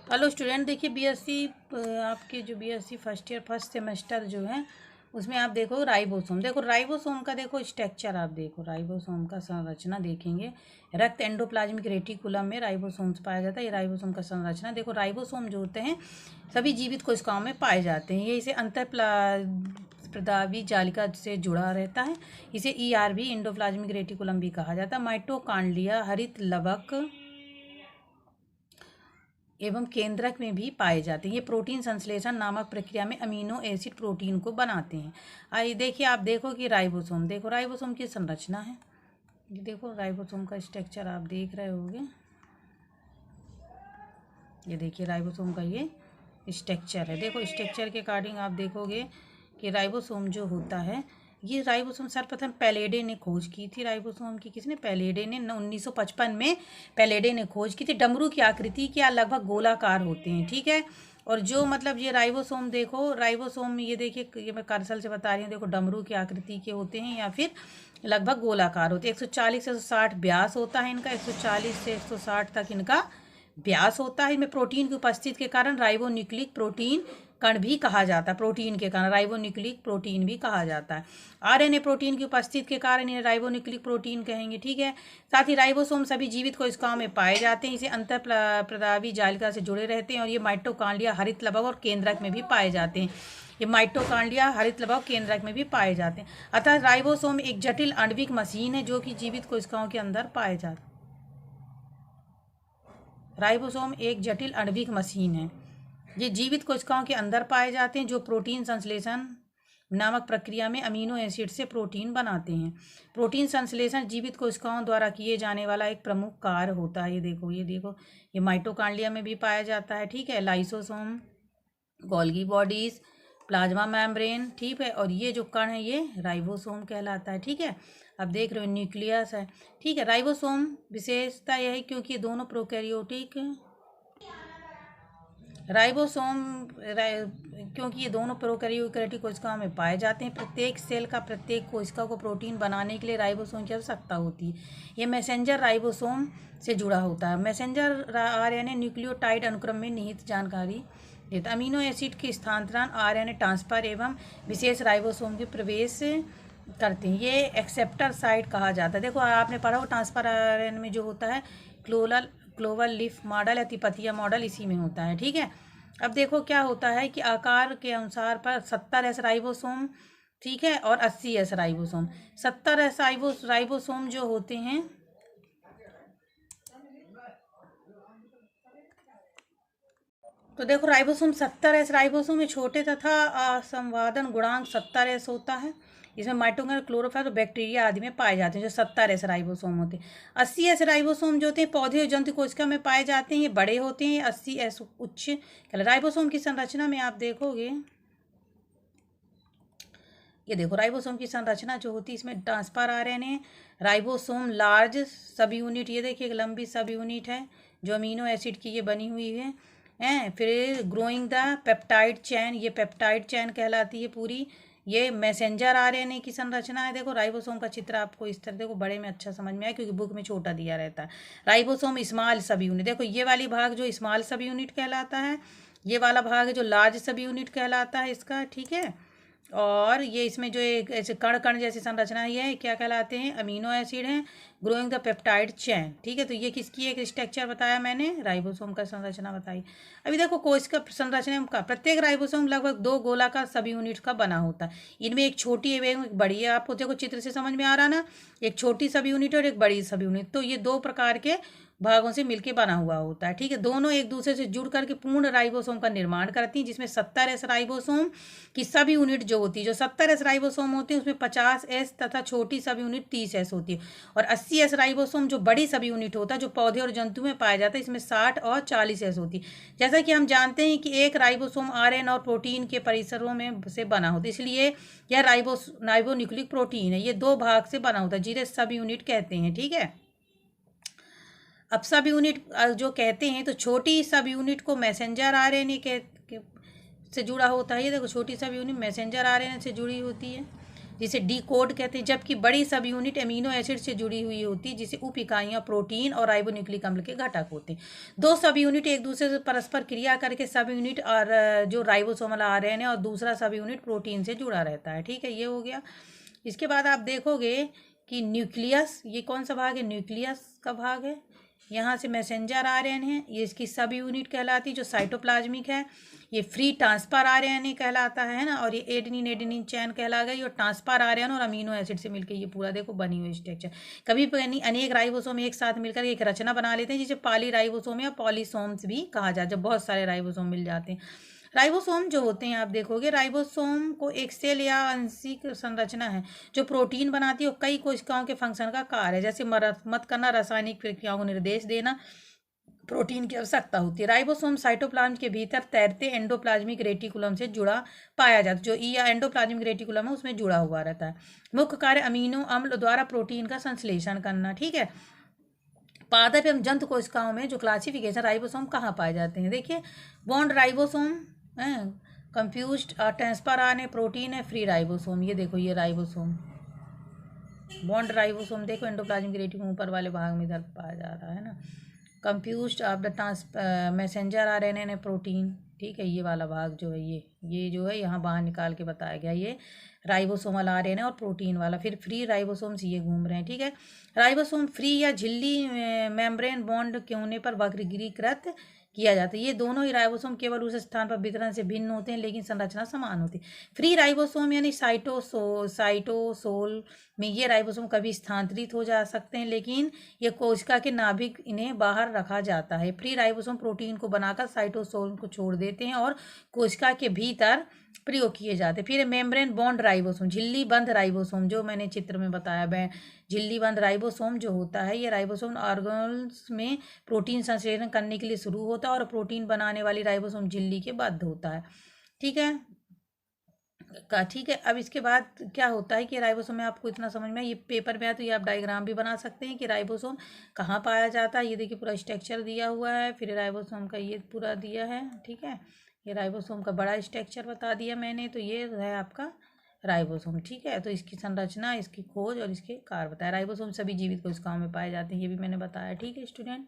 Hello student, देखिए BSc आपके जो BSc first year first semester जो है उसमें आप देखो राइबोसोम। देखो राइबोसोम का देखो स्ट्रक्चर, आप देखो राइबोसोम का संरचना देखेंगे। रक्त एंडोप्लाज्मिक रेटिकुलम में राइबोसोम्स पाया जाता है। ये राइबोसोम का संरचना देखो। राइबोसोम जो होते हैं सभी जीवित कोशिकाओं में पाए जाते हैं। ये इसे प्रदावी जालिका से जुड़ा रहता है। इसे ईआरबी एंडोप्लाज्मिक रेटिकुलम भी कहा जाता है। माइटोकांड्रिया हरित लवक एवं केंद्रक में भी पाए जाते हैं। ये प्रोटीन संश्लेषण नामक प्रक्रिया में अमीनो एसिड प्रोटीन को बनाते हैं। आइए देखिए, आप देखो कि राइबोसोम, देखो राइबोसोम की संरचना है। ये देखो राइबोसोम का स्ट्रक्चर आप देख रहे होंगे। ये देखिए राइबोसोम का ये स्ट्रक्चर है। देखो स्ट्रक्चर के अकॉर्डिंग आप देखोगे कि राइबोसोम जो होता है, ये राइबोसोम सर्वप्रथम पैलेडे ने खोज की थी। राइबोसोम की किसने? पैलेडे ने 1955 में पैलेडे ने खोज की थी। डमरू की आकृति के लगभग गोलाकार होते हैं, ठीक है। और जो मतलब ये राइबोसोम देखो, राइबोसोम में ये देखिए, ये मैं कर्सर से बता रही हूँ, देखो डमरू की आकृति के होते हैं या फिर लगभग गोलाकार होते हैं। 140 से 160 व्यास होता है इनका, 140 से 160 तक इनका व्यास होता है। इनमें प्रोटीन की उपस्थिति के कारण राइबोन्यूक्लिक प्रोटीन कण भी कहा जाता है। प्रोटीन के कारण राइबोन्यूक्लिक प्रोटीन भी कहा जाता है। आरएनए प्रोटीन की उपस्थिति के कारण इन्हें राइबोन्यूक्लिक प्रोटीन कहेंगे, ठीक है। साथ ही राइबोसोम सभी जीवित कोशिकाओं में पाए जाते हैं। इसे अंतर प्रदावी जालिका से जुड़े रहते हैं और ये माइटोकांड्रिया हरित लवक और केंद्रक में भी पाए जाते हैं। ये माइटोकांड्रिया हरित लवक केंद्रक में भी पाए जाते हैं। अतः राइबोसोम एक जटिल आणविक मशीन है जो कि जीवित कोशिकाओं के अंदर पाए जाते हैं। राइबोसोम एक जटिल आणविक मशीन है। ये जीवित कोशिकाओं के अंदर पाए जाते हैं जो प्रोटीन संश्लेषण नामक प्रक्रिया में अमीनो एसिड से प्रोटीन बनाते हैं। प्रोटीन संश्लेषण जीवित कोशिकाओं द्वारा किए जाने वाला एक प्रमुख कार्य होता है। ये देखो, ये देखो, ये माइटोकांड्रिया में भी पाया जाता है, ठीक है। Lysosome, Golgi bodies, plasma membrane, ठीक है। और ये जो कण है ये राइबोसोम कहलाता है, ठीक है। अब देख रहे हो न्यूक्लियस है, ठीक है। राइबोसोम विशेषता यह है क्योंकि ये दोनों प्रोकैरियोटिक राइबोसोम क्योंकि ये दोनों प्रोकैरियोटिक कोशिकाओं में पाए जाते हैं। प्रत्येक सेल का प्रत्येक कोशिका को प्रोटीन बनाने के लिए राइबोसोम की आवश्यकता होती है। ये मैसेंजर राइबोसोम से जुड़ा होता है। मैसेंजर आरएनए न्यूक्लियोटाइड अनुक्रम में निहित जानकारी देता है। अमीनो एसिड के स्थानांतरण, आरएनए ट्रांसफर एवं विशेष राइबोसोम के प्रवेश करते हैं। ये एक्सेप्टर साइट कहा जाता है। देखो आपने पढ़ा हो ट्रांसफर आरएनए में जो होता है क्लोवर लीफ मॉडल या तिपतिया मॉडल, इसी में होता है, ठीक है। अब देखो क्या होता है कि आकार के अनुसार पर 70 राइबोसोम, ठीक है, और 80 राइबोसोम। 70 राइबोसोम जो होते हैं, तो देखो राइबोसोम 70 राइबोसोम में छोटे तथा संवादन गुणांक 70 होता है। इसमें माइटोकॉन्ड्रिया, क्लोरोफिल और बैक्टीरिया आदि में पाए जाते हैं जो 70 राइबोसोम होते हैं। 80 राइबोसोम जो होते हैं पौधे और जंतु कोशिका में पाए जाते हैं। ये बड़े होते हैं। 80 उच्च राइबोसोम की संरचना में आप देखोगे, ये देखो राइबोसोम की संरचना जो होती है इसमें ट्रांसफर आरएनए, राइबोसोम लार्ज सब यूनिट, ये देखिए एक लंबी सब यूनिट है जो अमीनो एसिड की ये बनी हुई है। फिर ग्रोइंग द पेप्टाइड चैन, ये पेप्टाइड चैन कहलाती है पूरी। ये मैसेंजर आरएनए की संरचना है। देखो राइबोसोम का चित्र आपको इस तरह देखो, बड़े में अच्छा समझ में आया क्योंकि बुक में छोटा दिया रहता है। राइबोसोम स्मॉल सब यूनिट, देखो ये वाली भाग जो स्मॉल सब यूनिट कहलाता है, ये वाला भाग है जो लार्ज सब यूनिट कहलाता है इसका, ठीक है। और ये इसमें जो एक ऐसे कण कण जैसी संरचना है, ये क्या कहलाते हैं? अमीनो एसिड हैं ग्रोइंग द पेप्टाइड चैन, ठीक है। तो ये किसकी एक स्ट्रक्चर बताया मैंने? राइबोसोम का संरचना बताई। अभी देखो कोशिका संरचना का प्रत्येक राइबोसोम लगभग 2 गोलाकार सब यूनिट का बना होता है। इनमें एक छोटी एवं एक बड़ी है। आपको देखो चित्र से समझ में आ रहा ना, एक छोटी सब यूनिट और एक बड़ी सब यूनिट। तो ये 2 प्रकार के भागों से मिलकर बना हुआ होता है, ठीक है। दोनों एक दूसरे से जुड़ करके पूर्ण राइबोसोम का निर्माण करती हैं, जिसमें 70 राइबोसोम की सब यूनिट जो होती है, जो 70 राइबोसोम होती है उसमें 50 तथा छोटी सब यूनिट 30 होती है। और 80 राइबोसोम जो बड़ी सब यूनिट होता है जो पौधे और जंतु में पाया जाता है, इसमें 60 और 40 होती है। जैसा कि हम जानते हैं कि एक राइबोसोम आरएनए और प्रोटीन के परिसरों में से बना होता है, इसलिए यह राइबोन्यूक्लिक प्रोटीन है। ये 2 भाग से बना होता है जिन्हें सब यूनिट कहते हैं, ठीक है। अब सब यूनिट जो कहते हैं तो छोटी सब यूनिट को मैसेंजर आरएनए से जुड़ा होता है। ये देखो छोटी सब यूनिट मैसेंजर आरएनए से जुड़ी होती है। जिसे डिकोड कहते हैं, जबकि बड़ी सब यूनिट अमीनो एसिड से जुड़ी हुई होती है, जिसे उप इकाइयाँ प्रोटीन और राइबोन्यूक्लिक अम्ल के घटक होते हैं। दो सब यूनिट एक दूसरे से परस्पर क्रिया करके सब यूनिट और जो राइबोसोमल आरएनए और दूसरा सब यूनिट प्रोटीन से जुड़ा रहता है। ठीक है, ये हो गया। इसके बाद आप देखोगे कि न्यूक्लियस, ये कौन सा भाग है? न्यूक्लियस का भाग है। यहाँ से मैसेंजर आरएनए है, ये इसकी सब यूनिट कहलाती है जो साइटोप्लाज्मिक है। ये फ्री ट्रांसफर आरएनए कहलाता है ना, और ये एडेनिन एडेनिन चैन कहला गई, और ट्रांसफर आरएनए और अमीनो एसिड से मिलकर ये पूरा देखो बनी हुई स्ट्रक्चर। कभी अनेक राइबोसोम एक साथ मिलकर एक रचना बना लेते हैं, जिसे पॉली राइबोसोम या पॉलीसोम्स भी कहा जाता है, जब बहुत सारे राइबोसोम मिल जाते हैं। राइबोसोम जो होते हैं, आप देखोगे राइबोसोम को एक सेल या आंशिक संरचना है जो प्रोटीन बनाती है और कई कोशिकाओं के फंक्शन का कार्य है, जैसे मरम्मत करना, रासायनिक प्रक्रियाओं को निर्देश देना, प्रोटीन की आवश्यकता होती है। राइबोसोम साइटोप्लाज्म के भीतर तैरते एंडोप्लाज्मिक रेटिकुलम से जुड़ा पाया जाता है, जो या एंडोप्लाज्मिक रेटिकुलम है उसमें जुड़ा हुआ रहता है। मुख्य कार्य अमीनो अम्ल द्वारा प्रोटीन का संश्लेषण करना। ठीक है, पादप एवं जंतु कोशिकाओं में जो क्लासिफिकेशन राइबोसोम कहाँ पाए जाते हैं, देखिए बॉन्ड राइबोसोम है, कंफ्यूज्ड ट्रांसफर आरएनए प्रोटीन है, फ्री राइबोसोम। ये देखो ये राइबोसोम, बॉन्ड राइबोसोम देखो एंडोप्लाज्मिक रेटिकुलम ऊपर वाले भाग में इधर पाया जा रहा है ना। Confused of the messenger RNA ने प्रोटीन। ठीक है, ये वाला भाग जो है ये जो है यहाँ बाहर निकाल के बताया गया, ये राइबोसोमल आरएनए और प्रोटीन वाला। फिर फ्री राइबोसोम्स ये घूम रहे हैं। ठीक है, राइबोसोम फ्री या झिल्ली मेम्ब्रेन बॉन्ड के होने पर वर्गीकृत किया जाता है। ये दोनों ही राइबोसोम केवल उस स्थान पर वितरण से भिन्न होते हैं, लेकिन संरचना समान होती है। फ्री राइबोसोम यानी साइटोसोल में ये राइबोसोम कभी स्थानांतरित हो जा सकते हैं, लेकिन ये कोशिका के नाभिक इन्हें बाहर रखा जाता है। फ्री राइबोसोम प्रोटीन को बनाकर साइटोसोल को छोड़ देते हैं और कोशिका के भीतर प्रयोग किए जाते हैं। फिर मेम्ब्रेन बॉन्ड राइबोसोम, झिल्ली बंद राइबोसोम, जो मैंने चित्र में बताया, झिल्ली बंद राइबोसोम जो होता है, ये राइबोसोम ऑर्गेनल्स में प्रोटीन संश्लेषण करने के लिए शुरू होता है और प्रोटीन बनाने वाली राइबोसोम झिल्ली के बद्ध होता है। ठीक है ठीक है, अब इसके बाद क्या होता है कि राइबोसोम में आपको इतना समझ में ये पेपर में आया, तो ये आप डायग्राम भी बना सकते हैं कि राइबोसोम कहाँ पाया जाता है। ये देखिए पूरा स्ट्रक्चर दिया हुआ है, फिर राइबोसोम का ये पूरा दिया है। ठीक है, ये राइबोसोम का बड़ा स्ट्रक्चर बता दिया मैंने, तो ये है आपका राइबोसोम। ठीक है, तो इसकी संरचना, इसकी खोज और इसके कार्य बताया। राइबोसोम सभी जीवित कोशिकाओं में पाए जाते हैं, ये भी मैंने बताया। ठीक है स्टूडेंट।